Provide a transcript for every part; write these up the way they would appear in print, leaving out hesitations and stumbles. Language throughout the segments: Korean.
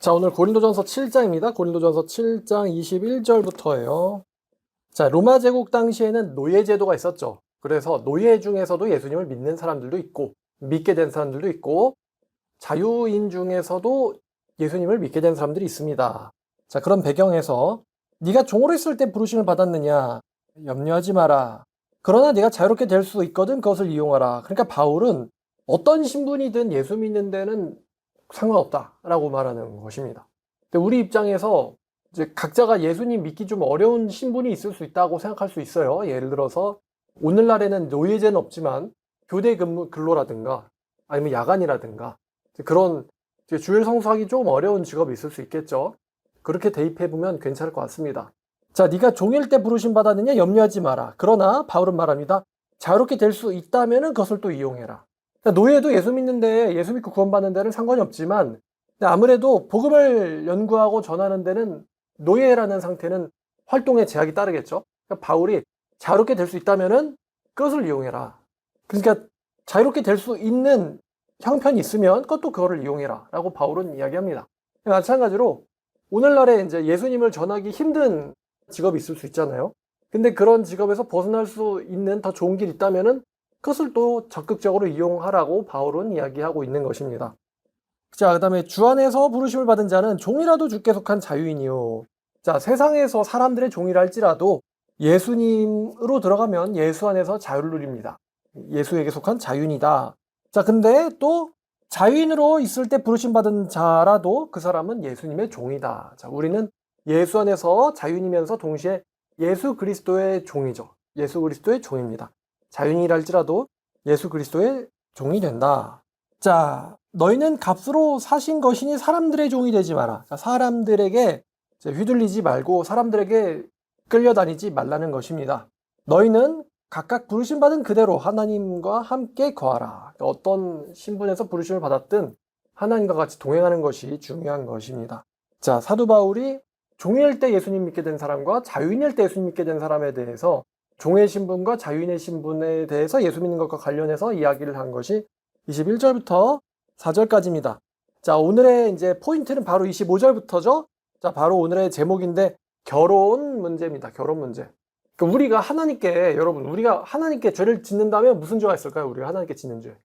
자, 오늘 고린도전서 7장입니다. 고린도전서 7장 21절부터예요. 자, 로마 제국 당시에는 노예 제도가 있었죠. 그래서 노예 중에서도 예수님을 믿는 사람들도 있고, 믿게 된 사람들도 있고, 자유인 중에서도 예수님을 믿게 된 사람들이 있습니다. 자, 그런 배경에서 네가 종으로 있을 때 부르심을 받았느냐? 염려하지 마라. 그러나 네가 자유롭게 될 수 있거든 그것을 이용하라. 그러니까 바울은 어떤 신분이든 예수 믿는 데는 상관없다라고 말하는 것입니다. 근데 우리 입장에서 이제 각자가 예수님 믿기 좀 어려운 신분이 있을 수 있다고 생각할 수 있어요. 예를 들어서 오늘날에는 노예제는 없지만 교대 근로라든가 아니면 야간이라든가 그런 주일 성수하기 좀 어려운 직업이 있을 수 있겠죠. 그렇게 대입해보면 괜찮을 것 같습니다. 자, 네가 종일 때 부르심 받았느냐? 염려하지 마라. 그러나 바울은 말합니다. 자유롭게 될 수 있다면 그것을 또 이용해라. 그러니까 노예도 예수 믿는데 예수 믿고 구원받는 데는 상관이 없지만 아무래도 복음을 연구하고 전하는 데는 노예라는 상태는 활동에 제약이 따르겠죠. 그러니까 바울이 자유롭게 될 수 있다면 그것을 이용해라. 그러니까 자유롭게 될 수 있는 형편이 있으면 그것도 그거를 이용해라 라고 바울은 이야기합니다. 마찬가지로 오늘날에 이제 예수님을 전하기 힘든 직업이 있을 수 있잖아요. 근데 그런 직업에서 벗어날 수 있는 더 좋은 길이 있다면은 그것을 또 적극적으로 이용하라고 바울은 이야기하고 있는 것입니다. 자, 그 다음에 주 안에서 부르심을 받은 자는 종이라도 주께 속한 자유인이요. 자, 세상에서 사람들의 종이라 할지라도 예수님으로 들어가면 예수 안에서 자유를 누립니다. 예수에게 속한 자유인이다. 자, 근데 또 자유인으로 있을 때 부르심 받은 자라도 그 사람은 예수님의 종이다. 자, 우리는 예수 안에서 자유인이면서 동시에 예수 그리스도의 종이죠. 예수 그리스도의 종입니다. 자유인이라 할지라도 예수 그리스도의 종이 된다. 자, 너희는 값으로 사신 것이니 사람들의 종이 되지 마라. 사람들에게 휘둘리지 말고 사람들에게 끌려다니지 말라는 것입니다. 너희는 각각 부르심 받은 그대로 하나님과 함께 거하라. 어떤 신분에서 부르심을 받았든 하나님과 같이 동행하는 것이 중요한 것입니다. 자, 사도 바울이 종일 때 예수님 믿게 된 사람과 자유인일 때 예수님 믿게 된 사람에 대해서 종의 신분과 자유인의 신분에 대해서 예수 믿는 것과 관련해서 이야기를 한 것이 21절부터 4절까지입니다. 자, 오늘의 이제 포인트는 바로 25절부터죠. 자, 바로 오늘의 제목인데 결혼 문제입니다. 결혼 문제. 그러니까 우리가 하나님께, 여러분, 우리가 하나님께 죄를 짓는다면 무슨 죄가 있을까요? 우리가 하나님께 짓는 죄.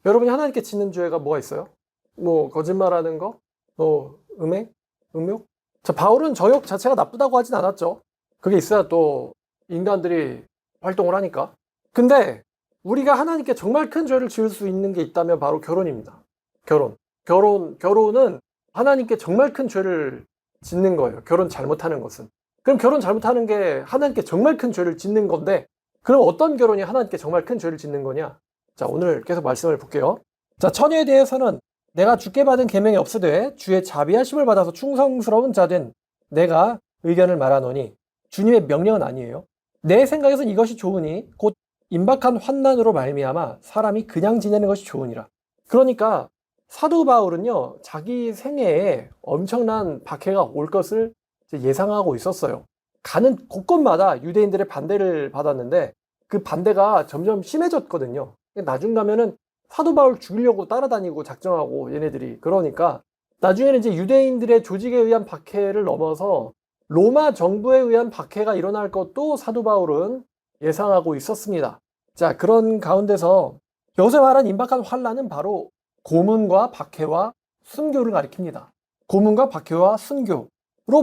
여러분이 하나님께 짓는 죄가 뭐가 있어요? 뭐 거짓말하는 거? 음행? 음욕? 자, 바울은 저욕 자체가 나쁘다고 하진 않았죠. 그게 있어야 또 인간들이 활동을 하니까. 근데 우리가 하나님께 정말 큰 죄를 지을 수 있는 게 있다면 바로 결혼입니다. 결혼은 하나님께 정말 큰 죄를 짓는 거예요. 결혼 잘못하는 것은. 그럼 결혼 잘못하는 게 하나님께 정말 큰 죄를 짓는 건데, 그럼 어떤 결혼이 하나님께 정말 큰 죄를 짓는 거냐? 자, 오늘 계속 말씀을 볼게요. 자, 처녀에 대해서는 내가 주께 받은 계명이 없으되 주의 자비하심을 받아서 충성스러운 자 된 내가 의견을 말하노니 주님의 명령은 아니에요. 내 생각에서는 이것이 좋으니 곧 임박한 환난으로 말미암아 사람이 그냥 지내는 것이 좋으니라. 그러니까 사도 바울은요, 자기 생애에 엄청난 박해가 올 것을 예상하고 있었어요. 가는 곳곳마다 유대인들의 반대를 받았는데 그 반대가 점점 심해졌거든요. 나중 가면은 사도 바울 죽이려고 따라다니고 작정하고 얘네들이. 그러니까 나중에는 이제 유대인들의 조직에 의한 박해를 넘어서 로마 정부에 의한 박해가 일어날 것도 사도 바울은 예상하고 있었습니다. 자, 그런 가운데서 여기서 말한 임박한 환난은 바로 고문과 박해와 순교를 가리킵니다. 고문과 박해와 순교로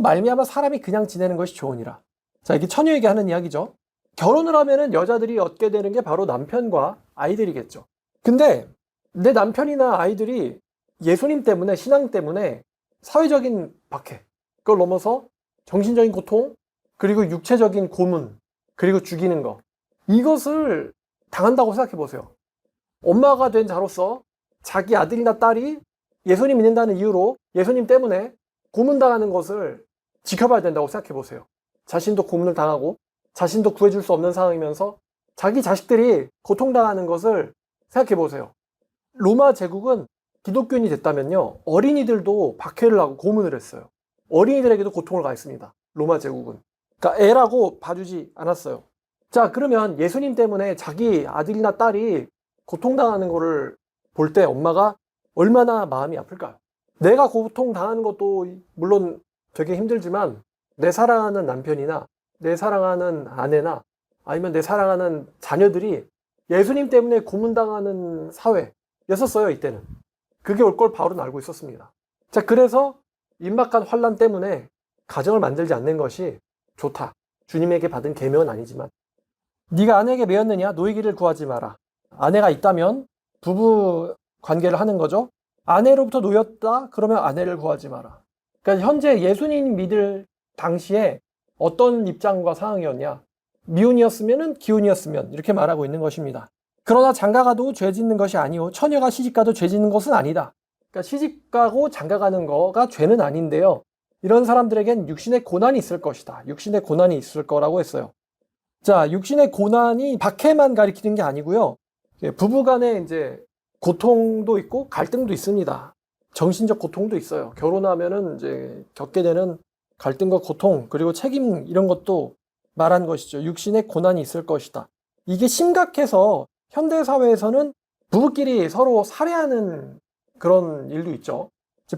말미암아 사람이 그냥 지내는 것이 좋으니라. 자, 이게 처녀에게 하는 이야기죠. 결혼을 하면은 여자들이 얻게 되는 게 바로 남편과 아이들이겠죠. 근데 내 남편이나 아이들이 예수님 때문에, 신앙 때문에 사회적인 박해, 그걸 넘어서 정신적인 고통, 그리고 육체적인 고문, 그리고 죽이는 거, 이것을 당한다고 생각해 보세요. 엄마가 된 자로서 자기 아들이나 딸이 예수님 믿는다는 이유로 예수님 때문에 고문당하는 것을 지켜봐야 된다고 생각해 보세요. 자신도 고문을 당하고 자신도 구해줄 수 없는 상황이면서 자기 자식들이 고통당하는 것을 생각해 보세요. 로마 제국은 기독교인이 됐다면요, 어린이들도 박해를 하고 고문을 했어요. 어린이들에게도 고통을 가했습니다. 로마 제국은. 그러니까 애라고 봐주지 않았어요. 자, 그러면 예수님 때문에 자기 아들이나 딸이 고통당하는 거를 볼 때 엄마가 얼마나 마음이 아플까요? 내가 고통당하는 것도 물론 되게 힘들지만 내 사랑하는 남편이나 내 사랑하는 아내나 아니면 내 사랑하는 자녀들이 예수님 때문에 고문당하는 사회였었어요, 이때는. 그게 올 걸 바울은 알고 있었습니다. 자, 그래서 임박한 환난 때문에 가정을 만들지 않는 것이 좋다. 주님에게 받은 계명은 아니지만. 네가 아내에게 매였느냐? 노이기를 구하지 마라. 아내가 있다면 부부 관계를 하는 거죠. 아내로부터 놓였다? 그러면 아내를 구하지 마라. 그러니까 현재 예수님 믿을 당시에 어떤 입장과 상황이었냐? 미혼이었으면 기혼이었으면 이렇게 말하고 있는 것입니다. 그러나 장가가도 죄 짓는 것이 아니오. 처녀가 시집가도 죄 짓는 것은 아니다. 그러니까 시집가고 장가가는 거가 죄는 아닌데요. 이런 사람들에겐 육신의 고난이 있을 것이다. 육신의 고난이 있을 거라고 했어요. 자, 육신의 고난이 박해만 가리키는 게 아니고요. 부부간에 이제 고통도 있고 갈등도 있습니다. 정신적 고통도 있어요. 결혼하면은 이제 겪게 되는 갈등과 고통, 그리고 책임 이런 것도 말한 것이죠. 육신의 고난이 있을 것이다. 이게 심각해서 현대 사회에서는 부부끼리 서로 살해하는 그런 일도 있죠.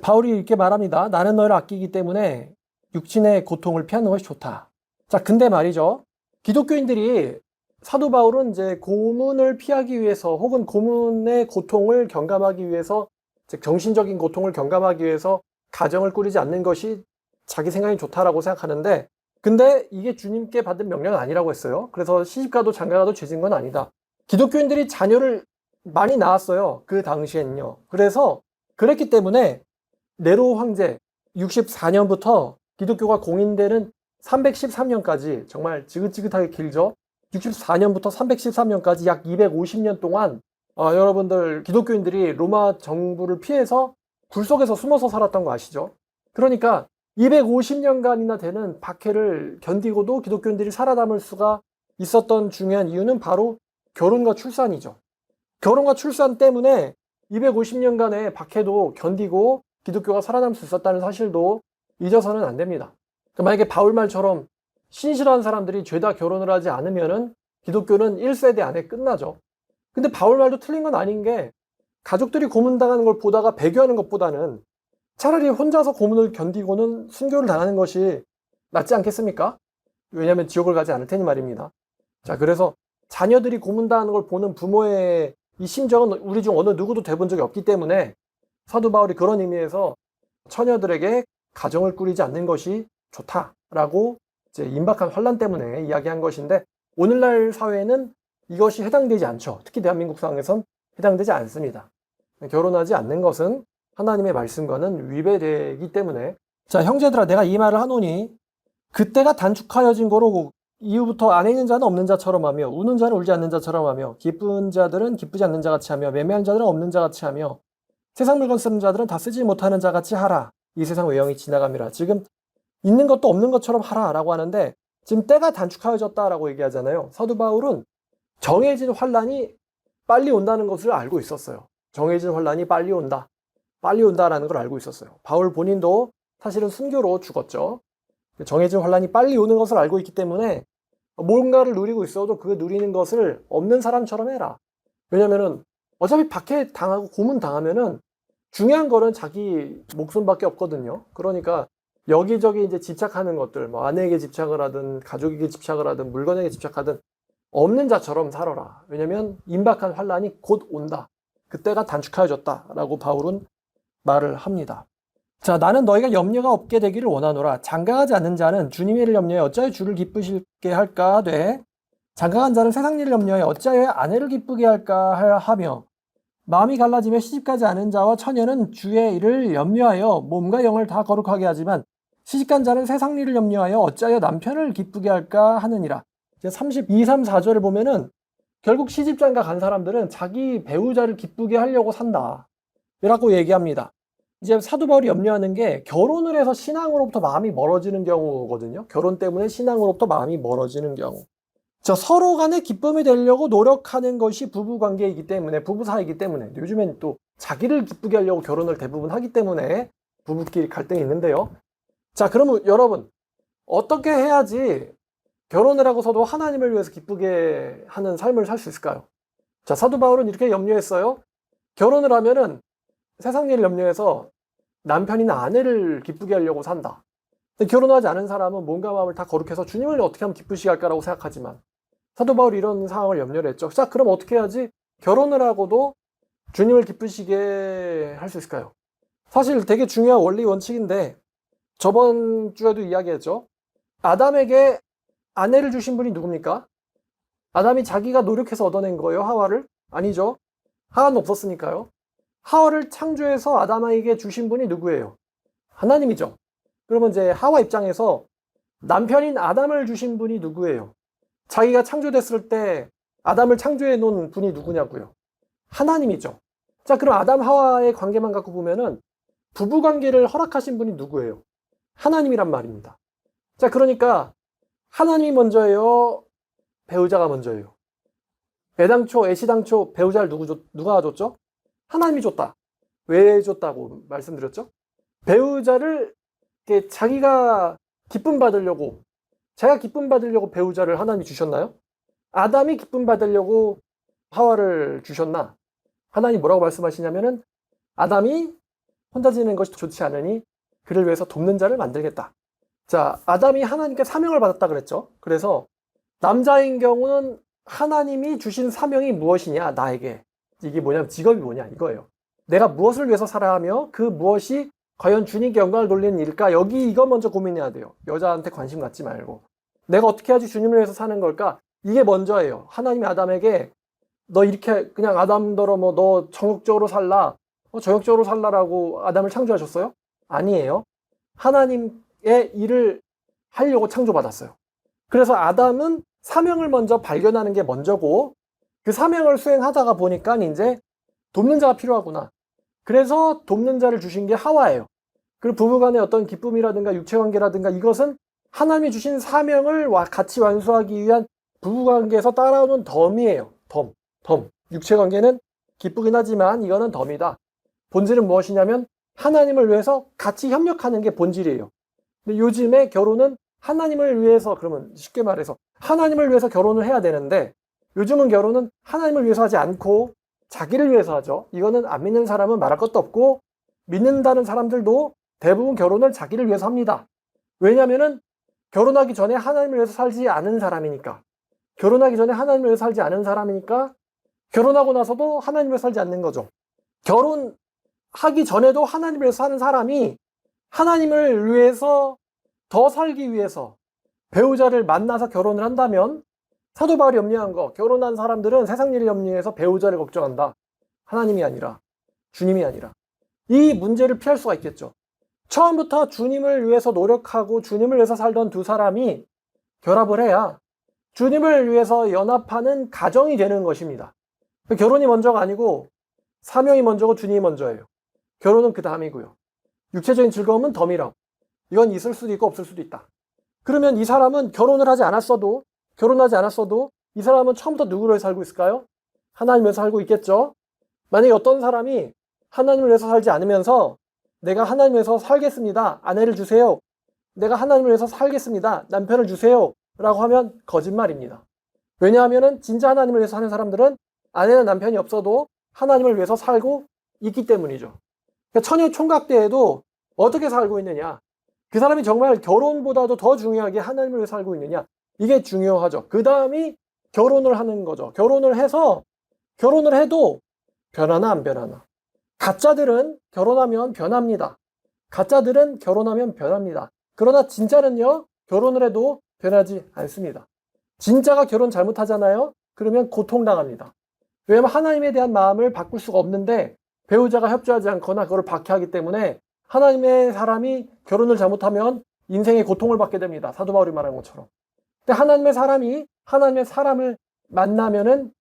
바울이 이렇게 말합니다. 나는 너를 아끼기 때문에 육신의 고통을 피하는 것이 좋다. 자, 근데 말이죠. 기독교인들이 사도 바울은 이제 고문을 피하기 위해서 혹은 고문의 고통을 경감하기 위해서, 즉 정신적인 고통을 경감하기 위해서 가정을 꾸리지 않는 것이 자기 생각이 좋다라고 생각하는데, 근데 이게 주님께 받은 명령은 아니라고 했어요. 그래서 시집가도 장가가도 죄진 건 아니다. 기독교인들이 자녀를 많이 낳았어요. 그 당시엔요. 그래서 그랬기 때문에 네로 황제 64년부터 기독교가 공인되는 313년까지, 정말 지긋지긋하게 길죠. 64년부터 313년까지 약 250년 동안 여러분들 기독교인들이 로마 정부를 피해서 굴속에서 숨어서 살았던 거 아시죠? 그러니까 250년간이나 되는 박해를 견디고도 기독교인들이 살아남을 수가 있었던 중요한 이유는 바로 결혼과 출산이죠. 결혼과 출산 때문에 250년간의 박해도 견디고 기독교가 살아남을 수 있었다는 사실도 잊어서는 안 됩니다. 만약에 바울 말처럼 신실한 사람들이 죄다 결혼을 하지 않으면은 기독교는 1세대 안에 끝나죠. 근데 바울 말도 틀린 건 아닌 게, 가족들이 고문당하는 걸 보다가 배교하는 것보다는 차라리 혼자서 고문을 견디고는 순교를 당하는 것이 낫지 않겠습니까? 왜냐하면 지옥을 가지 않을 테니 말입니다. 자, 그래서 자녀들이 고문당하는 걸 보는 부모의 이 심정은 우리 중 어느 누구도 돼본 적이 없기 때문에 사도 바울이 그런 의미에서 처녀들에게 가정을 꾸리지 않는 것이 좋다라고 이제 임박한 환난 때문에 이야기한 것인데, 오늘날 사회에는 이것이 해당되지 않죠. 특히 대한민국 상황에선 해당되지 않습니다. 결혼하지 않는 것은 하나님의 말씀과는 위배되기 때문에. 자, 형제들아, 내가 이 말을 하노니 그때가 단축하여진 거로 이후부터 안에 있는 자는 없는 자처럼 하며 우는 자는 울지 않는 자처럼 하며 기쁜 자들은 기쁘지 않는 자같이 하며 매매한 자들은 없는 자같이 하며 세상 물건 쓰는 자들은 다 쓰지 못하는 자같이 하라. 이 세상 외형이 지나감이라. 지금 있는 것도 없는 것처럼 하라라고 하는데, 지금 때가 단축하여졌다라고 얘기하잖아요. 사도 바울은 정해진 환란이 빨리 온다는 것을 알고 있었어요. 정해진 환란이 빨리 온다라는 걸 알고 있었어요. 바울 본인도 사실은 순교로 죽었죠. 정해진 환란이 빨리 오는 것을 알고 있기 때문에 뭔가를 누리고 있어도 그 누리는 것을 없는 사람처럼 해라. 왜냐면은 어차피 박해 당하고 고문 당하면은 중요한 거는 자기 목숨밖에 없거든요. 그러니까 여기저기 이제 집착하는 것들, 뭐 아내에게 집착을 하든 가족에게 집착을 하든 물건에게 집착하든 없는 자처럼 살아라. 왜냐면 임박한 환란이 곧 온다. 그때가 단축하여졌다라고 바울은 말을 합니다. 자, 나는 너희가 염려가 없게 되기를 원하노라. 장가가지 않는 자는 주님의 일을 염려해 어찌하여 주를 기쁘시게 할까 하되, 장가간 자는 세상 일을 염려해 어찌하여 아내를 기쁘게 할까 하며, 마음이 갈라지며 시집가지 않은 자와 처녀는 주의 일을 염려하여 몸과 영을 다 거룩하게 하지만, 시집간 자는 세상 일을 염려하여 어찌하여 남편을 기쁘게 할까 하느니라. 32, 3, 4절을 보면은 결국 시집장가 간 사람들은 자기 배우자를 기쁘게 하려고 산다 라고 얘기합니다. 이제 사도 바울이 염려하는 게 결혼을 해서 신앙으로부터 마음이 멀어지는 경우거든요. 결혼 때문에 신앙으로부터 마음이 멀어지는 경우. 서로 간에 기쁨이 되려고 노력하는 것이 부부관계이기 때문에, 부부 사이이기 때문에, 요즘엔 또 자기를 기쁘게 하려고 결혼을 대부분 하기 때문에 부부끼리 갈등이 있는데요. 자, 그러면 여러분, 어떻게 해야지 결혼을 하고서도 하나님을 위해서 기쁘게 하는 삶을 살 수 있을까요? 자, 사도 바울은 이렇게 염려했어요. 결혼을 하면은 세상 일을 염려해서 남편이나 아내를 기쁘게 하려고 산다. 근데 결혼하지 않은 사람은 몸과 마음을 다 거룩해서 주님을 어떻게 하면 기쁘시게 할까라고 생각하지만 사도 바울이 이런 상황을 염려를 했죠. 자, 그럼 어떻게 해야지 결혼을 하고도 주님을 기쁘시게 할 수 있을까요? 사실 되게 중요한 원리 원칙인데 저번 주에도 이야기했죠. 아담에게 아내를 주신 분이 누굽니까? 아담이 자기가 노력해서 얻어낸 거예요, 하와를? 아니죠. 하와는 없었으니까요. 하와를 창조해서 아담에게 주신 분이 누구예요? 하나님이죠. 그러면 이제 하와 입장에서 남편인 아담을 주신 분이 누구예요? 자기가 창조됐을 때 아담을 창조해 놓은 분이 누구냐고요? 하나님이죠. 자, 그럼 아담 하와의 관계만 갖고 보면은 부부 관계를 허락하신 분이 누구예요? 하나님이란 말입니다. 자, 그러니까 하나님이 먼저예요? 배우자가 먼저예요? 애시당초 배우자를 누가 줬죠? 하나님이 줬다. 왜 줬다고 말씀드렸죠? 배우자를 자기가 기쁨 받으려고 배우자를 하나님이 주셨나요? 아담이 기쁨 받으려고 하와를 주셨나? 하나님 뭐라고 말씀하시냐면은 아담이 혼자 지내는 것이 좋지 않으니 그를 위해서 돕는 자를 만들겠다. 자, 아담이 하나님께 사명을 받았다 그랬죠. 그래서 남자인 경우는 하나님이 주신 사명이 무엇이냐, 나에게. 이게 뭐냐면 직업이 뭐냐, 이거예요. 내가 무엇을 위해서 살아야 하며 그 무엇이 과연 주님께 영광을 돌리는 일일까? 여기 이거 먼저 고민해야 돼요. 여자한테 관심 갖지 말고. 내가 어떻게 해야지 주님을 위해서 사는 걸까? 이게 먼저예요. 하나님이 아담에게 너 이렇게 그냥 아담더러 너 정욕적으로 살라. 정욕적으로 살라라고 아담을 창조하셨어요? 아니에요. 하나님의 일을 하려고 창조받았어요. 그래서 아담은 사명을 먼저 발견하는 게 먼저고 그 사명을 수행하다가 보니까 이제 돕는 자가 필요하구나. 그래서 돕는 자를 주신 게 하와예요. 그리고 부부간의 어떤 기쁨이라든가 육체관계라든가 이것은 하나님이 주신 사명을 같이 완수하기 위한 부부관계에서 따라오는 덤이에요. 덤. 육체관계는 기쁘긴 하지만 이거는 덤이다. 본질은 무엇이냐면 하나님을 위해서 같이 협력하는 게 본질이에요. 근데 요즘에 결혼은 하나님을 위해서, 그러면 쉽게 말해서 하나님을 위해서 결혼을 해야 되는데 요즘은 결혼은 하나님을 위해서 하지 않고 자기를 위해서 하죠. 이거는 안 믿는 사람은 말할 것도 없고 믿는다는 사람들도 대부분 결혼을 자기를 위해서 합니다. 왜냐하면은 결혼하기 전에 하나님을 위해서 살지 않은 사람이니까. 결혼하고 나서도 하나님을 위해서 살지 않는 거죠. 결혼하기 전에도 하나님을 위해서 사는 사람이 하나님을 위해서 더 살기 위해서 배우자를 만나서 결혼을 한다면 사도 바울이 염려한 거, 결혼한 사람들은 세상 일을 염려해서 배우자를 걱정한다. 하나님이 아니라, 주님이 아니라. 이 문제를 피할 수가 있겠죠. 처음부터 주님을 위해서 노력하고 주님을 위해서 살던 두 사람이 결합을 해야 주님을 위해서 연합하는 가정이 되는 것입니다. 결혼이 먼저가 아니고 사명이 먼저고 주님이 먼저예요. 결혼은 그 다음이고요. 육체적인 즐거움은 덤이라고. 이건 있을 수도 있고 없을 수도 있다. 그러면 이 사람은 결혼하지 않았어도 이 사람은 처음부터 누구를 위해서 살고 있을까요? 하나님을 위해서 살고 있겠죠. 만약에 어떤 사람이 하나님을 위해서 살지 않으면서 내가 하나님을 위해서 살겠습니다. 아내를 주세요. 내가 하나님을 위해서 살겠습니다. 남편을 주세요. 라고 하면 거짓말입니다. 왜냐하면 진짜 하나님을 위해서 사는 사람들은 아내나 남편이 없어도 하나님을 위해서 살고 있기 때문이죠. 그러니까 처녀 총각대에도 어떻게 살고 있느냐, 그 사람이 정말 결혼보다도 더 중요하게 하나님을 위해서 살고 있느냐, 이게 중요하죠. 그 다음이 결혼을 하는 거죠. 결혼을 해도 변하나 안 변하나. 가짜들은 결혼하면 변합니다. 그러나 진짜는요, 결혼을 해도 변하지 않습니다. 진짜가 결혼 잘못하잖아요? 그러면 고통당합니다. 왜냐하면 하나님에 대한 마음을 바꿀 수가 없는데 배우자가 협조하지 않거나 그걸 박해하기 때문에 하나님의 사람이 결혼을 잘못하면 인생의 고통을 받게 됩니다. 사도 바울이 말한 것처럼. 근데 하나님의 사람을 만나면은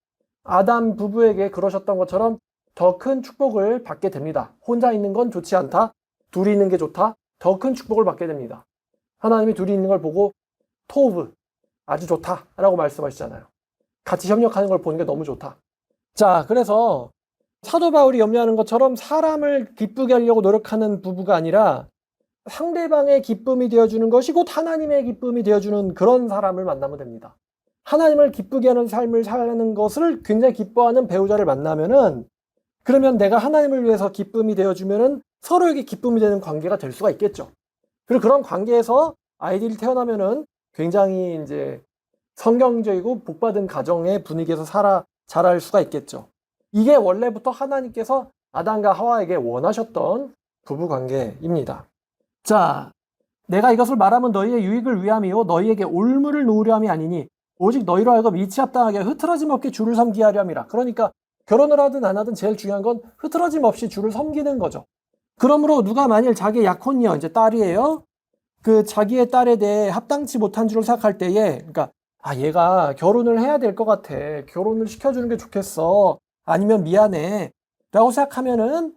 아담 부부에게 그러셨던 것처럼 더 큰 축복을 받게 됩니다. 혼자 있는 건 좋지 않다. 둘이 있는 게 좋다. 더 큰 축복을 받게 됩니다. 하나님이 둘이 있는 걸 보고 토브, 아주 좋다라고 말씀하시잖아요. 같이 협력하는 걸 보는 게 너무 좋다. 자, 그래서 사도 바울이 염려하는 것처럼 사람을 기쁘게 하려고 노력하는 부부가 아니라 상대방의 기쁨이 되어주는 것이 곧 하나님의 기쁨이 되어주는 그런 사람을 만나면 됩니다. 하나님을 기쁘게 하는 삶을 사는 것을 굉장히 기뻐하는 배우자를 만나면은 그러면 내가 하나님을 위해서 기쁨이 되어주면은 서로에게 기쁨이 되는 관계가 될 수가 있겠죠. 그리고 그런 관계에서 아이들이 태어나면은 굉장히 이제 성경적이고 복받은 가정의 분위기에서 자랄 수가 있겠죠. 이게 원래부터 하나님께서 아담과 하와에게 원하셨던 부부 관계입니다. 자, 내가 이것을 말하면 너희의 유익을 위함이요 너희에게 올무를 놓으려 함이 아니니 오직 너희로 하여금 이치합당하게 흐트러짐 없게 주를 섬기게 하려 함이라. 그러니까 결혼을 하든 안 하든 제일 중요한 건 흐트러짐 없이 주를 섬기는 거죠. 그러므로 누가 만일 자기의 약혼녀, 이제 딸이에요. 그 자기의 딸에 대해 합당치 못한 줄을 생각할 때에, 그러니까 얘가 결혼을 해야 될 것 같아. 결혼을 시켜주는 게 좋겠어. 아니면 미안해. 라고 생각하면은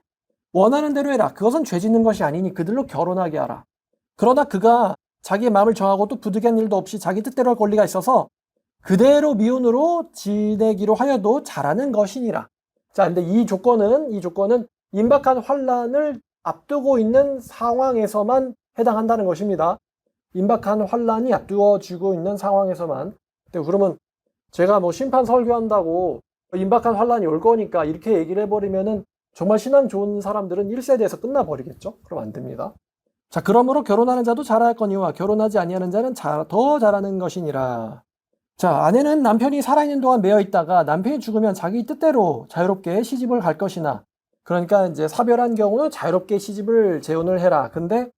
원하는 대로 해라. 그것은 죄 짓는 것이 아니니 그들로 결혼하게 하라. 그러나 그가 자기의 마음을 정하고 또 부득이한 일도 없이 자기 뜻대로 할 권리가 있어서 그대로 미혼으로 지내기로 하여도 잘하는 것이니라. 자, 근데 이 조건은 임박한 환란을 앞두고 있는 상황에서만 해당한다는 것입니다. 임박한 환란이 앞두어지고 있는 상황에서만. 근데 그러면 제가 뭐 심판 설교한다고 임박한 환란이 올 거니까 이렇게 얘기를 해버리면은 정말 신앙 좋은 사람들은 1세대에서 끝나버리겠죠? 그럼 안 됩니다. 자, 그러므로 결혼하는 자도 잘할 거니와 결혼하지 아니하는 자는 더 잘하는 것이니라. 자, 아내는 남편이 살아있는 동안 매여 있다가 남편이 죽으면 자기 뜻대로 자유롭게 시집을 갈 것이나, 그러니까 이제 사별한 경우는 자유롭게 시집을 재혼을 해라. 근데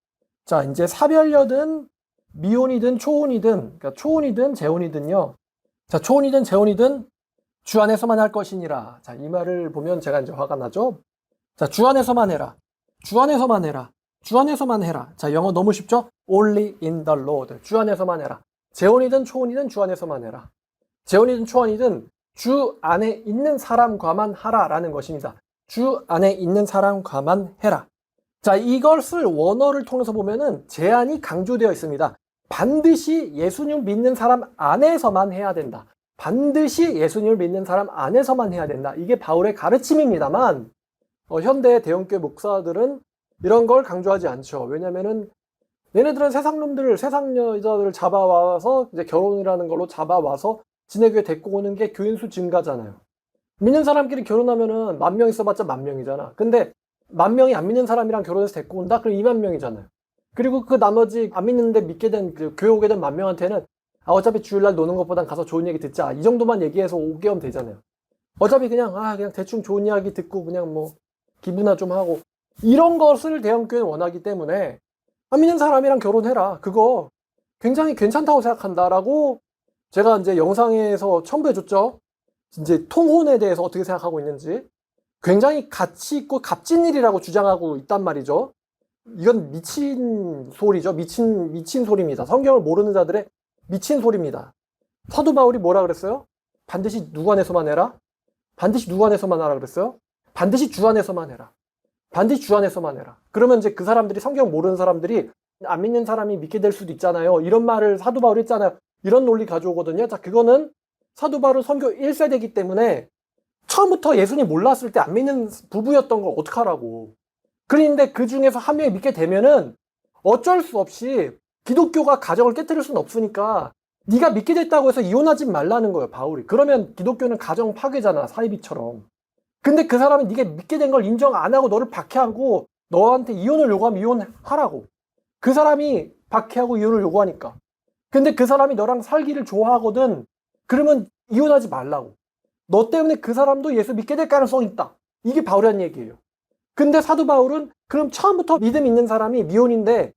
자, 이제 사별녀든 미혼이든 초혼이든, 그러니까 초혼이든 재혼이든요. 자, 초혼이든 재혼이든 주 안에서만 할 것이니라. 자, 이 말을 보면 제가 이제 화가 나죠. 자, 주 안에서만 해라. 주 안에서만 해라. 주 안에서만 해라. 자, 영어 너무 쉽죠? Only in the Lord. 주 안에서만 해라. 재혼이든 초혼이든 주 안에서만 해라. 재혼이든 초혼이든 주 안에 있는 사람과만 하라라는 것입니다. 주 안에 있는 사람과만 해라. 자, 이것을 원어를 통해서 보면은 제한이 강조되어 있습니다. 반드시 예수님 믿는 사람 안에서만 해야 된다. 반드시 예수님을 믿는 사람 안에서만 해야 된다. 이게 바울의 가르침입니다만 현대 대형교회 목사들은 이런 걸 강조하지 않죠. 왜냐면은 얘네들은 세상 여자들을 잡아와서 이제 결혼이라는 걸로 잡아와서 지내교회 데리고 오는 게 교인 수 증가잖아요. 믿는 사람끼리 결혼하면은 10,000명 있어봤자 10,000명이잖아. 근데 10,000명이 안 믿는 사람이랑 결혼해서 데리고 온다? 그럼 20,000명이잖아요. 그리고 그 나머지 안 믿는데 믿게 된, 교회 오게 된 10,000명한테는 어차피 주일날 노는 것보단 가서 좋은 얘기 듣자. 이 정도만 얘기해서 오게 하면 되잖아요. 어차피 그냥 대충 좋은 이야기 듣고 그냥 뭐 기분나 좀 하고, 이런 것을 대형교회는 원하기 때문에 안 믿는 사람이랑 결혼해라. 그거 굉장히 괜찮다고 생각한다라고 제가 이제 영상에서 첨부해줬죠. 이제 통혼에 대해서 어떻게 생각하고 있는지. 굉장히 가치 있고 값진 일이라고 주장하고 있단 말이죠. 이건 미친 소리죠. 미친 소리입니다. 성경을 모르는 자들의 미친 소리입니다. 사도 바울이 뭐라 그랬어요? 반드시 누구 안에서만 해라? 반드시 누구 안에서만 하라 그랬어요? 반드시 주 안에서만 해라. 반드시 주 안에서만 해라. 그러면 이제 그 사람들이, 성경 모르는 사람들이 안 믿는 사람이 믿게 될 수도 있잖아요. 이런 말을 사도 바울이 했잖아요. 이런 논리 가져오거든요. 자, 그거는 사도 바울은 선교 1세대이기 때문에 처음부터 예수님 몰랐을 때 안 믿는 부부였던 걸 어떡하라고. 그런데 그 중에서 한 명이 믿게 되면은 어쩔 수 없이 기독교가 가정을 깨뜨릴 수는 없으니까 네가 믿게 됐다고 해서 이혼하지 말라는 거예요, 바울이. 그러면 기독교는 가정 파괴잖아, 사이비처럼. 근데 그 사람이 네가 믿게 된 걸 인정 안 하고 너를 박해하고 너한테 이혼을 요구하면 이혼하라고. 그 사람이 박해하고 이혼을 요구하니까. 근데 그 사람이 너랑 살기를 좋아하거든. 그러면 이혼하지 말라고. 너 때문에 그 사람도 예수 믿게 될 가능성이 있다. 이게 바울이 한 얘기예요. 근데 사도 바울은 그럼 처음부터 믿음 있는 사람이 미혼인데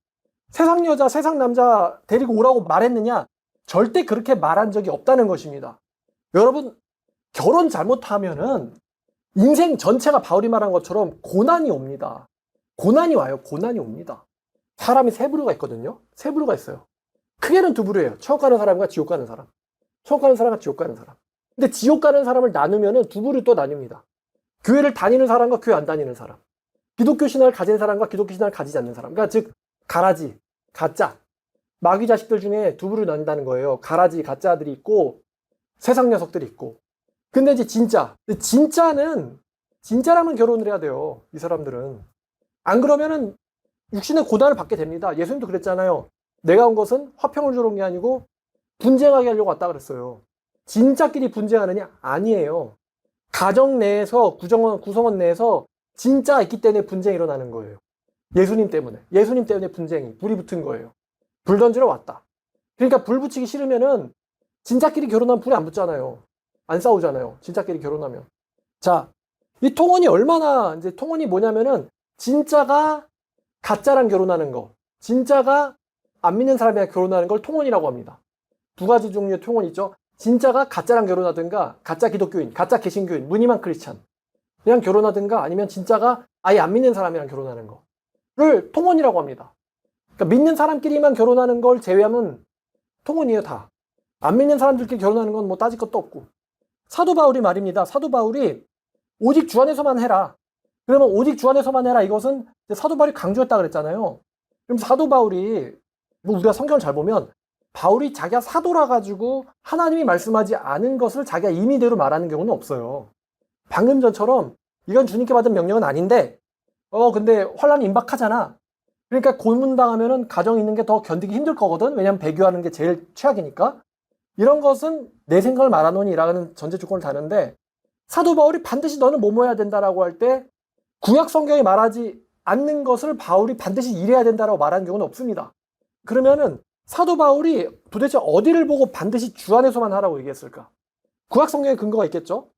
세상 여자, 세상 남자 데리고 오라고 말했느냐? 절대 그렇게 말한 적이 없다는 것입니다. 여러분, 결혼 잘못하면은 인생 전체가 바울이 말한 것처럼 고난이 옵니다. 고난이 와요. 고난이 옵니다. 사람이 세 부류가 있거든요. 세 부류가 있어요. 크게는 두 부류예요. 천국 가는 사람과 지옥 가는 사람. 천국 가는 사람과 지옥 가는 사람. 근데 지옥 가는 사람을 나누면은 두 부류 또 나뉩니다. 교회를 다니는 사람과 교회 안 다니는 사람. 기독교 신앙을 가진 사람과 기독교 신앙을 가지지 않는 사람. 그러니까 즉 가라지, 가짜. 마귀 자식들 중에 두 부류 나뉜다는 거예요. 가라지, 가짜들이 있고 세상 녀석들이 있고. 근데 이제 진짜라면 결혼을 해야 돼요. 이 사람들은. 안 그러면은 육신의 고난을 받게 됩니다. 예수님도 그랬잖아요. 내가 온 것은 화평을 주러 온 게 아니고 분쟁하게 하려고 왔다 그랬어요. 진짜끼리 분쟁하느냐? 아니에요. 가정 내에서, 구성원 내에서 진짜가 있기 때문에 분쟁이 일어나는 거예요. 예수님 때문에 분쟁이, 불이 붙은 거예요. 불 던지러 왔다. 그러니까 불 붙이기 싫으면은 진짜끼리 결혼하면 불이 안 붙잖아요. 안 싸우잖아요. 진짜끼리 결혼하면. 자, 이 통혼이 얼마나, 이제 통혼이 뭐냐면은 진짜가 가짜랑 결혼하는 거, 진짜가 안 믿는 사람이랑 결혼하는 걸 통혼이라고 합니다. 두 가지 종류의 통혼 있죠. 진짜가 가짜랑 결혼하든가, 가짜 기독교인, 가짜 개신교인, 무늬만 크리스찬 그냥 결혼하든가, 아니면 진짜가 아예 안 믿는 사람이랑 결혼하는 거를 통혼이라고 합니다. 그러니까 믿는 사람끼리만 결혼하는 걸 제외하면 통혼이에요, 다. 안 믿는 사람들끼리 결혼하는 건 뭐 따질 것도 없고. 사도 바울이 말입니다. 사도 바울이 오직 주 안에서만 해라. 그러면 오직 주 안에서만 해라. 이것은 사도 바울이 강조했다 그랬잖아요. 그럼 사도 바울이, 뭐 우리가 성경을 잘 보면 바울이 자기가 사도라 가지고 하나님이 말씀하지 않은 것을 자기가 임의대로 말하는 경우는 없어요. 방금 전처럼 이건 주님께 받은 명령은 아닌데 근데 환란이 임박하잖아. 그러니까 고문당하면은 가정 있는 게 더 견디기 힘들 거거든. 왜냐면 배교하는 게 제일 최악이니까. 이런 것은 내 생각을 말하노니라는 전제 조건을 다는데, 사도 바울이 반드시 너는 뭐뭐 해야 된다라고 할 때 구약 성경이 말하지 않는 것을 바울이 반드시 이래야 된다라고 말하는 경우는 없습니다. 그러면은 사도 바울이 도대체 어디를 보고 반드시 주 안에서만 하라고 얘기했을까? 구약 성경에 근거가 있겠죠?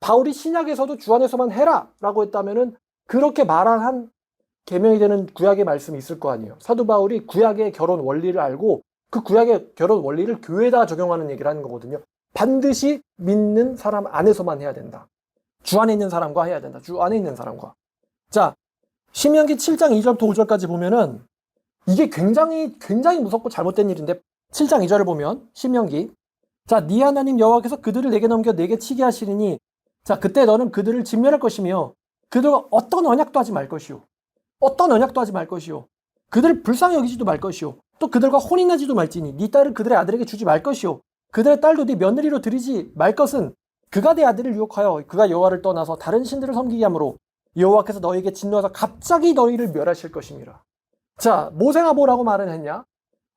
바울이 신약에서도 주 안에서만 해라 라고 했다면은 그렇게 말한 계명이 되는 구약의 말씀이 있을 거 아니에요. 사도 바울이 구약의 결혼 원리를 알고 그 구약의 결혼 원리를 교회에다 적용하는 얘기를 하는 거거든요. 반드시 믿는 사람 안에서만 해야 된다. 주 안에 있는 사람과 해야 된다. 주 안에 있는 사람과. 자, 신명기 7장 2절부터 5절까지 보면은 이게 굉장히 무섭고 잘못된 일인데, 7장 2절을 보면 신명기, 자, 네 하나님 여호와께서 그들을 내게 넘겨 내게 치게 하시리니, 자, 그때 너는 그들을 진멸할 것이며 그들과 어떤 언약도 하지 말 것이요. 어떤 언약도 하지 말 것이요. 그들을 불쌍히 여기지도 말 것이요. 또 그들과 혼인하지도 말지니 네 딸을 그들의 아들에게 주지 말 것이요. 그들의 딸도 네 며느리로 들이지 말 것은 그가 내 아들을 유혹하여 그가 여호와를 떠나서 다른 신들을 섬기게 하므로 여호와께서 너에게 진노하사 갑자기 너희를 멸하실 것임이라. 자, 모세가 뭐라고 말을 했냐?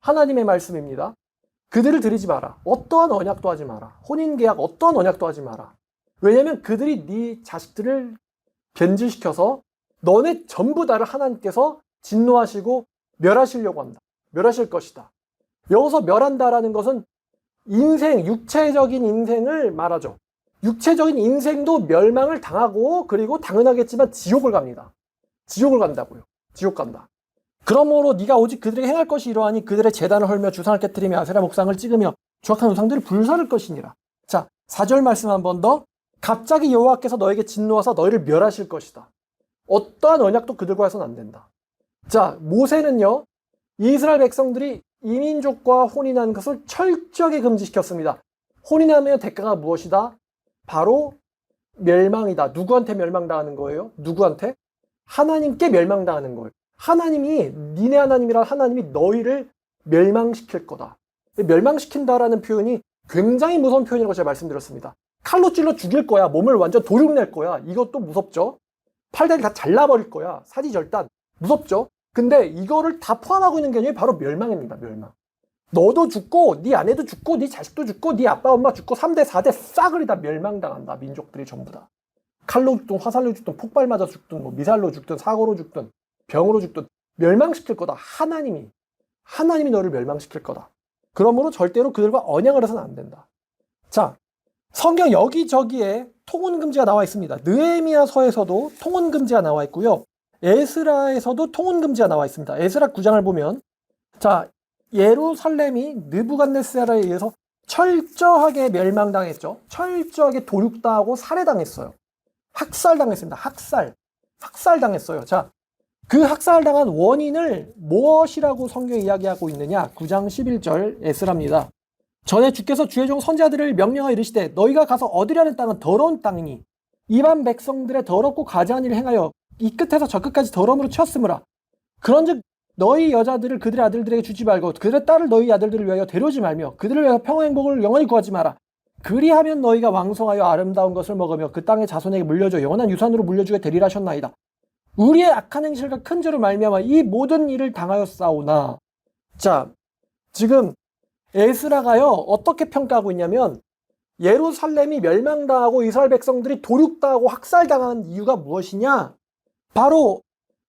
하나님의 말씀입니다. 그들을 들이지 마라. 어떠한 언약도 하지 마라. 혼인계약 어떠한 언약도 하지 마라. 왜냐면 그들이 네 자식들을 변질시켜서 너네 전부 다를 하나님께서 진노하시고 멸하시려고 한다. 멸하실 것이다. 여기서 멸한다라는 것은 인생, 육체적인 인생을 말하죠. 육체적인 인생도 멸망을 당하고, 그리고 당연하겠지만 지옥을 갑니다. 지옥을 간다고요. 지옥 간다. 그러므로 네가 오직 그들에게 행할 것이 이러하니 그들의 제단을 헐며 주상을 깨뜨리며 아세라 목상을 찍으며 조악한 우상들을 불사를 것이니라. 자, 4절 말씀 한 번 더. 갑자기 여호와께서 너에게 진노하사 너희를 멸하실 것이다. 어떠한 언약도 그들과 해서는 안 된다. 자, 모세는요, 이스라엘 백성들이 이민족과 혼인하는 것을 철저하게 금지시켰습니다. 혼인하면 대가가 무엇이다? 바로 멸망이다. 누구한테 멸망당하는 거예요? 누구한테? 하나님께 멸망당하는 거예요. 하나님이, 니네 하나님이란 하나님이 너희를 멸망시킬 거다. 멸망시킨다라는 표현이 굉장히 무서운 표현이라고 제가 말씀드렸습니다. 칼로 찔러 죽일 거야. 몸을 완전 도륙낼 거야. 이것도 무섭죠? 팔다리 다 잘라버릴 거야. 사지절단. 무섭죠? 근데 이거를 다 포함하고 있는 개념이 바로 멸망입니다. 멸망. 너도 죽고, 네 아내도 죽고, 네 자식도 죽고, 네 아빠 엄마 죽고, 3대 4대 싹을 다 멸망당한다. 민족들이 전부 다. 칼로 죽든 화살로 죽든 폭발 맞아 죽든 뭐 미사일로 죽든 사고로 죽든 병으로 죽든 멸망시킬 거다. 하나님이 너를 멸망시킬 거다. 그러므로 절대로 그들과 언약을 해서는 안 된다. 자, 성경 여기저기에 통혼 금지가 나와 있습니다. 느헤미야서에서도 통혼 금지가 나와 있고요. 에스라에서도 통혼 금지가 나와 있습니다. 에스라 9장을 보면, 자, 예루살렘이 느부갓네살에 의해서 철저하게 멸망당했죠. 철저하게 도륙당하고 살해당했어요. 학살당했습니다. 학살당했어요. 자, 그 학살당한 원인을 무엇이라고 성경이 이야기하고 있느냐? 9장 11절 에스라입니다. 전에 주께서 주의 종 선지자들을 명령하여 이르시되 너희가 가서 얻으려는 땅은 더러운 땅이니 이방 백성들의 더럽고 가증한 일을 행하여 이 끝에서 저 끝까지 더러움으로 채웠으므라. 그런즉 너희 여자들을 그들의 아들들에게 주지 말고 그들의 딸을 너희 아들들을 위하여 데려오지 말며 그들을 위하여 평화 행복을 영원히 구하지 마라. 그리하면 너희가 왕성하여 아름다운 것을 먹으며 그 땅의 자손에게 물려줘 영원한 유산으로 물려주게 되리라 하셨나이다. 우리의 악한 행실과 큰 죄로 말미암아 이 모든 일을 당하였사오나. 자, 지금 에스라가요 어떻게 평가하고 있냐면 예루살렘이 멸망당하고 이스라엘 백성들이 도륙당하고 학살당한 이유가 무엇이냐? 바로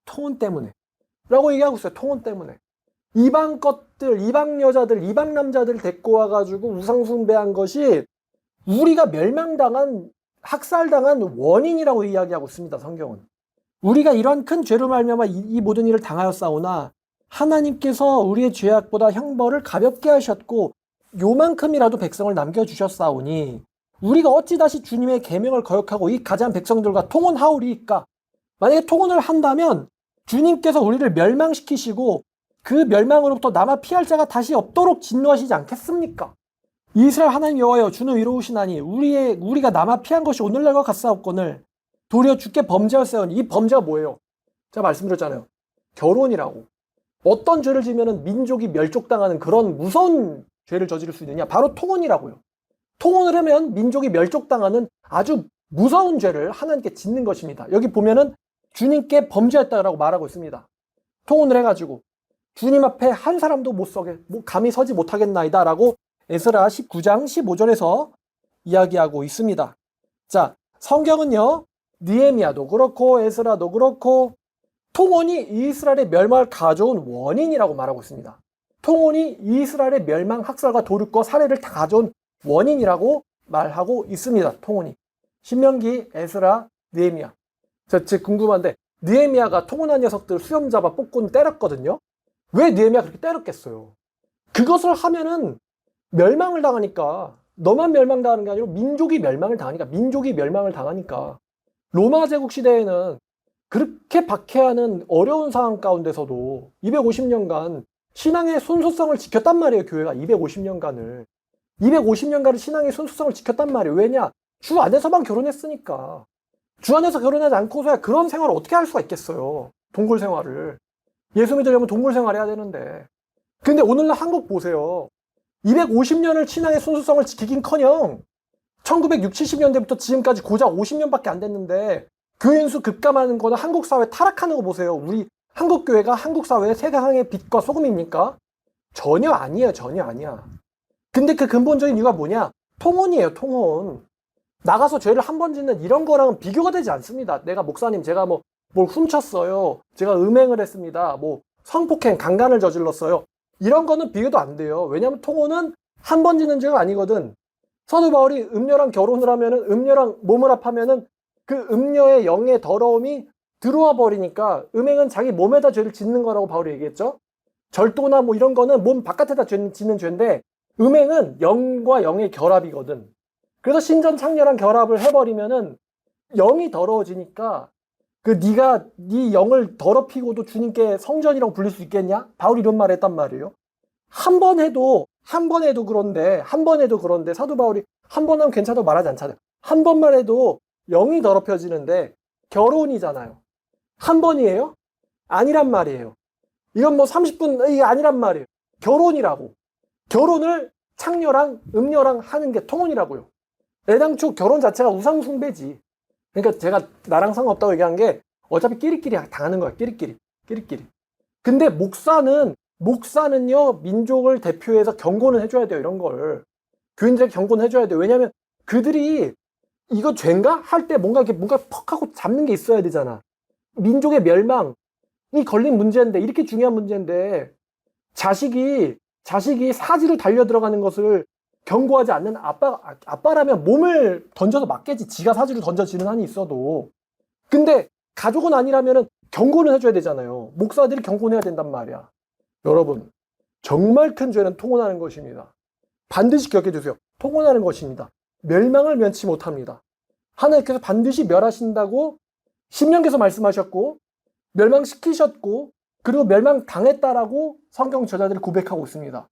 통혼 때문에 라고 얘기하고 있어요. 통혼 때문에. 이방 것들, 이방 여자들, 이방 남자들 데리고 와가지고 우상숭배한 것이 우리가 멸망당한, 학살당한 원인이라고 이야기하고 있습니다. 성경은. 우리가 이런 큰 죄로 말미암아 이 모든 일을 당하였사오나 하나님께서 우리의 죄악보다 형벌을 가볍게 하셨고 요만큼이라도 백성을 남겨주셨사오니 우리가 어찌 다시 주님의 계명을 거역하고 이 가장 백성들과 통혼하오리이까? 만약에 통혼을 한다면 주님께서 우리를 멸망시키시고 그 멸망으로부터 남아 피할 자가 다시 없도록 진노하시지 않겠습니까? 이스라엘 하나님 여호와여 주는 이로우시나니 우리가 남아 피한 것이 오늘날과 같사옵거늘 도리어 주께 범죄하였사오니 이 범죄가 뭐예요? 제가 말씀드렸잖아요. 결혼이라고. 어떤 죄를 지으면 민족이 멸족당하는 그런 무서운 죄를 저지를 수 있느냐? 바로 통혼이라고요. 통혼을 하면 민족이 멸족당하는 아주 무서운 죄를 하나님께 짓는 것입니다. 여기 보면은 주님께 범죄했다라고 말하고 있습니다. 통혼을 해가지고 주님 앞에 한 사람도 못 서게, 감히 서지 못하겠나이다 라고 에스라 19장 15절에서 이야기하고 있습니다. 자, 성경은요, 느헤미야도 그렇고 에스라도 그렇고 통혼이 이스라엘의 멸망을 가져온 원인이라고 말하고 있습니다. 통혼이 이스라엘의 멸망, 학살과 도륙과 살해를 다 가져온 원인이라고 말하고 있습니다. 통혼이. 신명기, 에스라, 느헤미야. 제 궁금한데 느헤미야가 통혼한 녀석들 수염 잡아 뽑곤 때렸거든요. 왜 느헤미야가 그렇게 때렸겠어요? 그것을 하면은 멸망을 당하니까, 너만 멸망당하는 게 아니라 민족이 멸망을 당하니까 로마 제국 시대에는 그렇게 박해하는 어려운 상황 가운데서도 250년간 신앙의 순수성을 지켰단 말이에요. 교회가 250년간을 신앙의 순수성을 지켰단 말이에요. 왜냐? 주 안에서만 결혼했으니까. 주 안에서 결혼하지 않고서야 그런 생활을 어떻게 할 수가 있겠어요. 동굴 생활을. 예수 믿으려면 동굴 생활 해야 되는데. 근데 오늘날 한국 보세요. 250년을 신앙의 순수성을 지키긴커녕 1960, 70년대부터 지금까지 고작 50년밖에 안 됐는데 교인 수 급감하는 거는 한국 사회 타락하는 거 보세요. 우리 한국 교회가 한국 사회의 세상의 빛과 소금입니까? 전혀 아니에요. 전혀 아니야. 근데 그 근본적인 이유가 뭐냐? 통혼이에요. 통혼. 나가서 죄를 한 번 짓는 이런 거랑은 비교가 되지 않습니다. 내가 목사님 제가 뭘 훔쳤어요. 제가 음행을 했습니다. 성폭행, 강간을 저질렀어요. 이런 거는 비교도 안 돼요. 왜냐하면 통혼은 한 번 짓는 죄가 아니거든. 사도 바울이 음녀랑 결혼을 하면은, 음녀랑 몸을 합하면은 그 음녀의 영의 더러움이 들어와 버리니까 음행은 자기 몸에다 죄를 짓는 거라고 바울이 얘기했죠. 절도나 이런 거는 몸 바깥에다 짓는 죄인데 음행은 영과 영의 결합이거든. 그래서 신전창녀랑 결합을 해버리면은 영이 더러워지니까 네가 네 영을 더럽히고도 주님께 성전이라고 부를 수 있겠냐? 바울이 이런 말을 했단 말이에요. 한 번 해도 그런데 사도 바울이 한 번 하면 괜찮다고 말하지 않잖아요. 한 번만 해도 영이 더럽혀지는데 결혼이잖아요. 한 번이에요? 아니란 말이에요. 이건 30분 이게 아니란 말이에요. 결혼이라고. 결혼을 창녀랑 음녀랑 하는 게 통혼이라고요. 애당초 결혼 자체가 우상숭배지. 그러니까 제가 나랑 상관없다고 얘기한 게 어차피 끼리끼리 당하는 거야. 끼리끼리. 근데 목사는요 민족을 대표해서 경고는 해줘야 돼요. 이런 걸 교인들에게 경고는 해줘야 돼요. 왜냐하면 그들이 이거 죄인가? 할 때 뭔가 퍽 하고 잡는 게 있어야 되잖아. 민족의 멸망이 걸린 문제인데, 이렇게 중요한 문제인데 자식이 사지로 달려 들어가는 것을 경고하지 않는 아빠라면 몸을 던져서 맞겠지. 지가 사지로 던져지는 한이 있어도. 근데 가족은 아니라면 경고는 해줘야 되잖아요. 목사들이 경고는 해야 된단 말이야. 여러분, 정말 큰 죄는 통혼하는 것입니다. 반드시 기억해 주세요. 통혼하는 것입니다. 멸망을 면치 못합니다. 하나님께서 반드시 멸하신다고 신명기에서 말씀하셨고 멸망시키셨고 그리고 멸망당했다라고 성경 저자들이 고백하고 있습니다.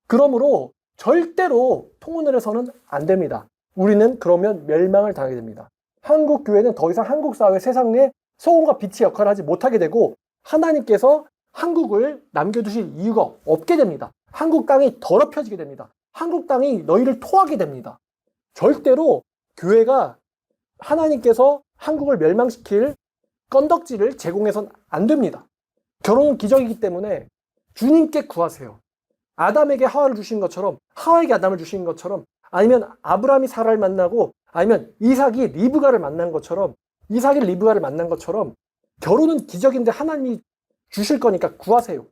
그러므로 절대로 통혼을 해서는 안 됩니다. 우리는 그러면 멸망을 당하게 됩니다. 한국 교회는 더 이상 한국 사회 세상에 소금과 빛의 역할을 하지 못하게 되고 하나님께서 한국을 남겨두실 이유가 없게 됩니다. 한국 땅이 더럽혀지게 됩니다. 한국 땅이 너희를 토하게 됩니다. 절대로 교회가 하나님께서 한국을 멸망시킬 건덕지를 제공해서는 안 됩니다. 결혼은 기적이기 때문에 주님께 구하세요. 아담에게 하와를 주신 것처럼, 하와에게 아담을 주신 것처럼 아니면 아브라함이 사라를 만나고 아니면 이삭이 리브가를 만난 것처럼 결혼은 기적인데 하나님이 주실 거니까 구하세요.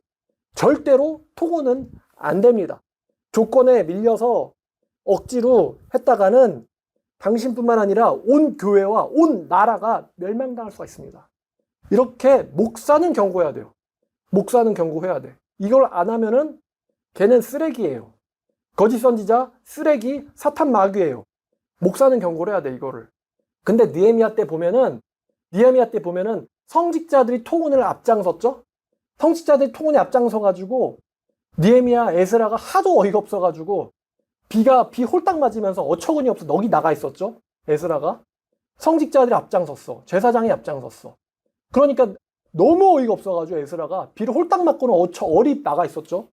절대로 통혼은 안 됩니다. 조건에 밀려서 억지로 했다가는 당신뿐만 아니라 온 교회와 온 나라가 멸망당할 수가 있습니다. 이렇게 목사는 경고해야 돼요. 목사는 경고해야 돼. 이걸 안 하면은 걔는 쓰레기예요. 거짓 선지자, 쓰레기, 사탄 마귀예요. 목사는 경고를 해야 돼, 이거를. 근데 느헤미야 때 보면은 성직자들이 통혼을 앞장섰죠? 성직자들이 통혼에 앞장서가지고 느헤미야, 에스라가 하도 어이가 없어가지고 비 홀딱 맞으면서 어처구니 없어 넋이 나가 있었죠? 에스라가. 성직자들이 앞장섰어. 제사장이 앞장섰어. 그러니까 너무 어이가 없어가지고 에스라가 비를 홀딱 맞고는 어리 나가 있었죠?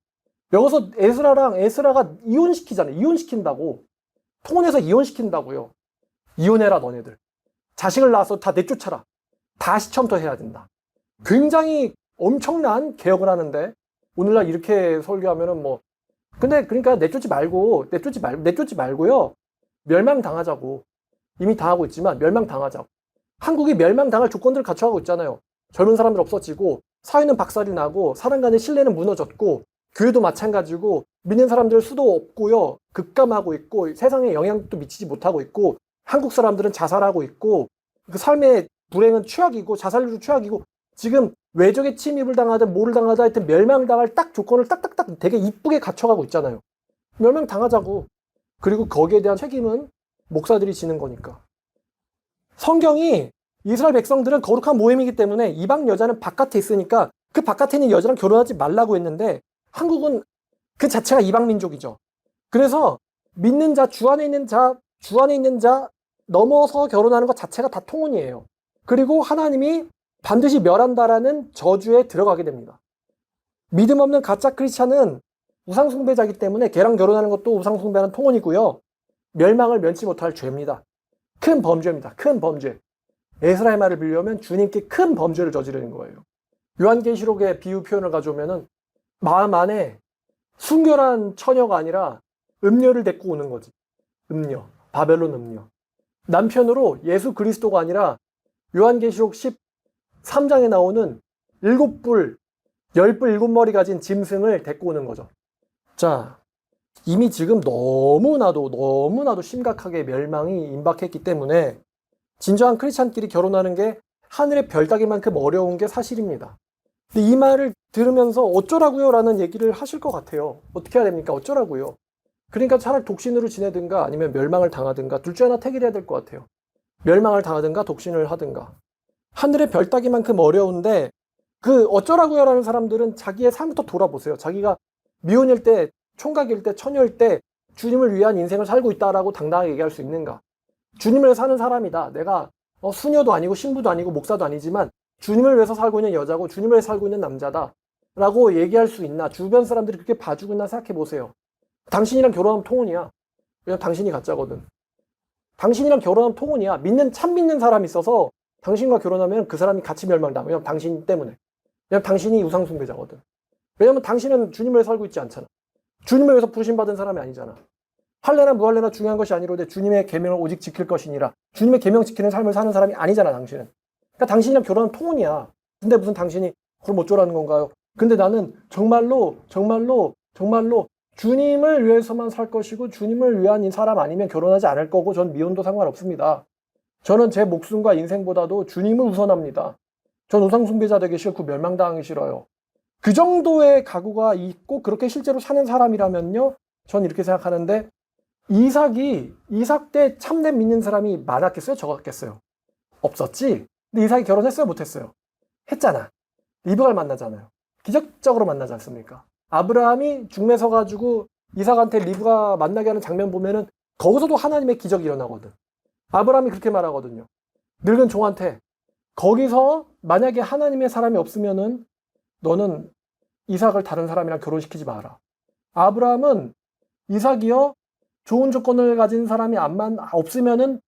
여기서 에스라가 이혼시키잖아요. 이혼시킨다고. 통혼해서 이혼시킨다고요. 이혼해라 너네들. 자식을 낳아서 다 내쫓아라. 다시 처음부터 해야 된다. 굉장히 엄청난 개혁을 하는데 오늘날 이렇게 설교하면은 뭐 근데 그러니까 내쫓지 말고요. 멸망당하자고. 이미 당하고 있지만 멸망당하자고. 한국이 멸망당할 조건들을 갖춰가고 있잖아요. 젊은 사람들 없어지고 사회는 박살이 나고 사람 간의 신뢰는 무너졌고 교회도 마찬가지고 믿는 사람들 수도 없고요. 급감하고 있고 세상에 영향도 미치지 못하고 있고 한국 사람들은 자살하고 있고 그 삶의 불행은 최악이고 자살률도 최악이고 지금 외적의 침입을 당하든 뭐를 당하든 하여튼 멸망당할 딱 조건을 딱딱딱 되게 이쁘게 갖춰가고 있잖아요. 멸망당하자고. 그리고 거기에 대한 책임은 목사들이 지는 거니까. 성경이 이스라엘 백성들은 거룩한 모임이기 때문에 이방 여자는 바깥에 있으니까 그 바깥에 있는 여자랑 결혼하지 말라고 했는데 한국은 그 자체가 이방 민족이죠. 그래서 믿는 자, 주 안에 있는 자 넘어서 결혼하는 것 자체가 다 통혼이에요. 그리고 하나님이 반드시 멸한다라는 저주에 들어가게 됩니다. 믿음 없는 가짜 크리스찬은 우상숭배자이기 때문에 걔랑 결혼하는 것도 우상숭배하는 통혼이고요. 멸망을 면치 못할 죄입니다. 큰 범죄입니다. 큰 범죄. 에스라의 말을 빌려면 주님께 큰 범죄를 저지르는 거예요. 요한계시록의 비유 표현을 가져오면은 마음 안에 순결한 처녀가 아니라 음녀를 데리고 오는 거지. 음녀. 바벨론 음녀. 남편으로 예수 그리스도가 아니라 요한계시록 13장에 나오는 7뿔, 10뿔 7머리 가진 짐승을 데리고 오는 거죠. 자, 이미 지금 너무나도 심각하게 멸망이 임박했기 때문에 진정한 크리스찬끼리 결혼하는 게 하늘의 별 따기만큼 어려운 게 사실입니다. 근데 이 말을 들으면서 어쩌라고요? 라는 얘기를 하실 것 같아요. 어떻게 해야 됩니까? 어쩌라고요? 그러니까 차라리 독신으로 지내든가 아니면 멸망을 당하든가 둘 중 하나 택을 해야 될 것 같아요. 멸망을 당하든가 독신을 하든가. 하늘의 별 따기만큼 어려운데 그 어쩌라고요? 라는 사람들은 자기의 삶부터 돌아보세요. 자기가 미혼일 때, 총각일 때, 처녀일 때 주님을 위한 인생을 살고 있다라고 당당하게 얘기할 수 있는가? 주님을 사는 사람이다. 내가 수녀도 아니고 신부도 아니고 목사도 아니지만 주님을 위해서 살고 있는 여자고 주님을 위해서 살고 있는 남자다 라고 얘기할 수 있나? 주변 사람들이 그렇게 봐주고 있나 생각해 보세요. 당신이랑 결혼하면 통혼이야. 왜냐면 당신이 가짜거든. 당신이랑 결혼하면 통혼이야. 참 믿는 사람이 있어서 당신과 결혼하면 그 사람이 같이 멸망당해. 왜냐면 당신 때문에. 왜냐면 당신이 우상숭배자거든. 왜냐면 당신은 주님을 위해서 살고 있지 않잖아. 주님을 위해서 부르심받은 사람이 아니잖아. 할래나 무할래나 중요한 것이 아니로되 주님의 계명을 오직 지킬 것이니라. 주님의 계명 지키는 삶을 사는 사람이 아니잖아, 당신은. 그러니까 당신이랑 결혼하면 통혼이야. 근데 무슨 당신이 그걸 못 줘라는 건가요? 근데 나는 정말로 주님을 위해서만 살 것이고 주님을 위한 사람 아니면 결혼하지 않을 거고 전 미혼도 상관없습니다. 저는 제 목숨과 인생보다도 주님을 우선합니다. 전 우상숭배자 되기 싫고 멸망당하기 싫어요. 그 정도의 각오가 있고 그렇게 실제로 사는 사람이라면요. 전 이렇게 생각하는데 이삭 때 참된 믿는 사람이 많았겠어요? 적었겠어요? 없었지? 근데 이삭이 결혼했어요? 못했어요? 했잖아. 리브가를 만나잖아요. 기적적으로 만나지 않습니까? 아브라함이 중매 서가지고 이삭한테 리브가 만나게 하는 장면 보면은 거기서도 하나님의 기적이 일어나거든. 아브라함이 그렇게 말하거든요. 늙은 종한테 거기서 만약에 하나님의 사람이 없으면은 너는 이삭을 다른 사람이랑 결혼시키지 마라. 아브라함은 이삭이요 좋은 조건을 가진 사람이 없으면은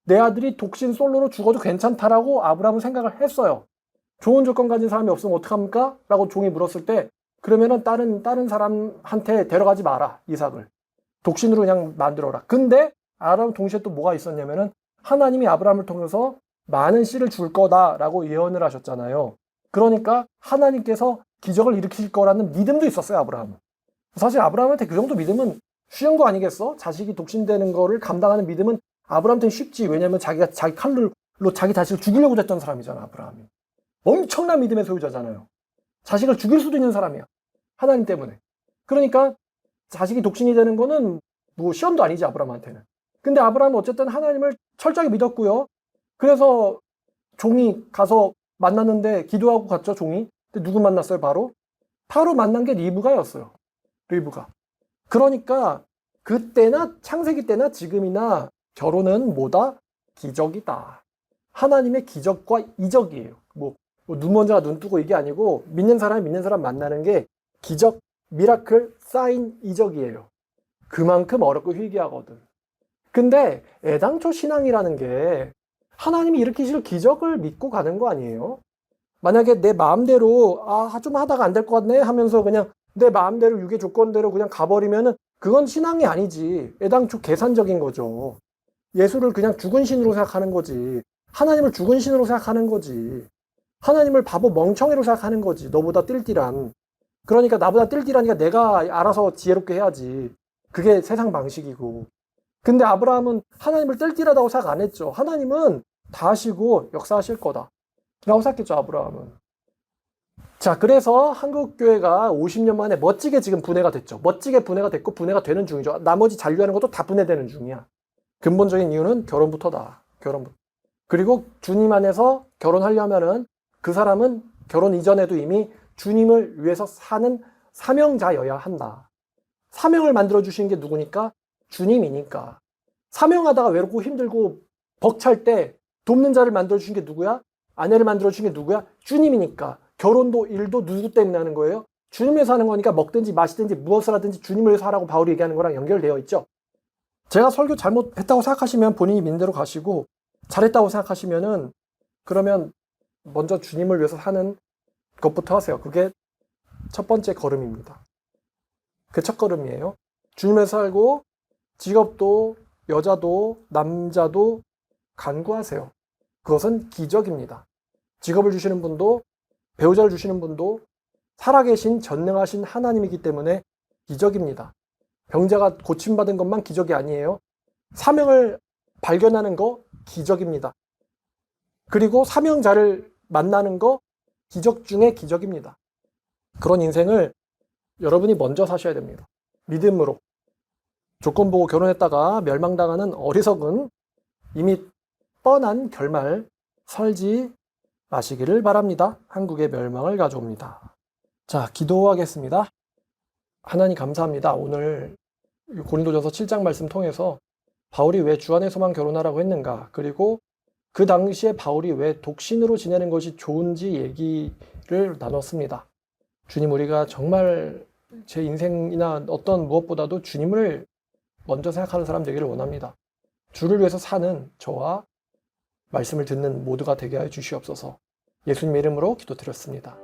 내 아들이 독신 솔로로 죽어도 괜찮다라고 아브라함은 생각을 했어요. 좋은 조건 가진 사람이 없으면 어떡합니까? 라고 종이 물었을 때 그러면은 다른 사람한테 데려가지 마라 이삭을. 독신으로 그냥 만들어라. 근데 아브라함은 동시에 또 뭐가 있었냐면은 하나님이 아브라함을 통해서 많은 씨를 줄 거다라고 예언을 하셨잖아요. 그러니까 하나님께서 기적을 일으키실 거라는 믿음도 있었어요, 아브라함은. 사실 아브라함한테 그 정도 믿음은 쉬운 거 아니겠어? 자식이 독신되는 거를 감당하는 믿음은 아브라함한테는 쉽지. 왜냐면 자기가 자기 칼로 자기 자식을 죽이려고 했던 사람이잖아, 아브라함이. 엄청난 믿음의 소유자잖아요. 자식을 죽일 수도 있는 사람이야. 하나님 때문에. 그러니까 자식이 독신이 되는 거는 뭐 시험도 아니지, 아브라함한테는. 근데 아브라함은 어쨌든 하나님을 철저하게 믿었고요. 그래서 종이 가서 만났는데 기도하고 갔죠, 종이. 근데 누구 만났어요, 바로? 바로 만난 게 리브가였어요. 리브가. 그러니까 그때나 창세기 때나 지금이나 결혼은 뭐다? 기적이다. 하나님의 기적과 이적이에요. 눈 먼저가 눈 뜨고 이게 아니고 믿는 사람이 믿는 사람 만나는 게 기적, 미라클, 사인, 이적이에요. 그만큼 어렵고 희귀하거든. 근데 애당초 신앙이라는 게 하나님이 일으키실 기적을 믿고 가는 거 아니에요? 만약에 내 마음대로 좀 하다가 안 될 것 같네 하면서 그냥 내 마음대로 유괴 조건대로 그냥 가버리면은 그건 신앙이 아니지. 애당초 계산적인 거죠. 예수를 그냥 죽은 신으로 생각하는 거지. 하나님을 죽은 신으로 생각하는 거지. 하나님을 바보 멍청이로 생각하는 거지. 너보다 띨띨한. 그러니까 나보다 띨띨하니까 내가 알아서 지혜롭게 해야지. 그게 세상 방식이고. 근데 아브라함은 하나님을 띨띨하다고 생각 안 했죠. 하나님은 다 하시고 역사하실 거다 라고 생각했죠, 아브라함은. 자, 그래서 한국교회가 50년 만에 멋지게 지금 분해가 됐죠. 멋지게 분해가 됐고 분해가 되는 중이죠. 나머지 잔류하는 것도 다 분해되는 중이야. 근본적인 이유는 결혼부터다. 결혼부터. 그리고 주님 안에서 결혼하려면은 그 사람은 결혼 이전에도 이미 주님을 위해서 사는 사명자여야 한다. 사명을 만들어주신 게 누구니까? 주님이니까. 사명하다가 외롭고 힘들고 벅찰 때 돕는 자를 만들어주신 게 누구야? 아내를 만들어주신 게 누구야? 주님이니까. 결혼도 일도 누구 때문에 하는 거예요? 주님을 위해서 하는 거니까 먹든지 마시든지 무엇을 하든지 주님을 위해서 하라고 바울이 얘기하는 거랑 연결되어 있죠. 제가 설교 잘못했다고 생각하시면 본인이 믿는 대로 가시고 잘했다고 생각하시면은 그러면 먼저 주님을 위해서 사는 것부터 하세요. 그게 첫 번째 걸음입니다. 그 첫 걸음이에요. 주님을 살고 직업도 여자도 남자도 간구하세요. 그것은 기적입니다. 직업을 주시는 분도 배우자를 주시는 분도 살아계신 전능하신 하나님이기 때문에 기적입니다. 병자가 고침받은 것만 기적이 아니에요. 사명을 발견하는 거 기적입니다. 그리고 사명자를 만나는 거 기적 중에 기적입니다. 그런 인생을 여러분이 먼저 사셔야 됩니다. 믿음으로. 조건 보고 결혼했다가 멸망당하는 어리석은 이미 뻔한 결말 살지 마시기를 바랍니다. 한국의 멸망을 가져옵니다. 자, 기도하겠습니다. 하나님 감사합니다. 오늘 고린도전서 7장 말씀 통해서 바울이 왜 주 안에서만 결혼하라고 했는가, 그리고 그 당시에 바울이 왜 독신으로 지내는 것이 좋은지 얘기를 나눴습니다. 주님, 우리가 정말 제 인생이나 어떤 무엇보다도 주님을 먼저 생각하는 사람 되기를 원합니다. 주를 위해서 사는 저와 말씀을 듣는 모두가 되게 하여 주시옵소서. 예수님의 이름으로 기도드렸습니다.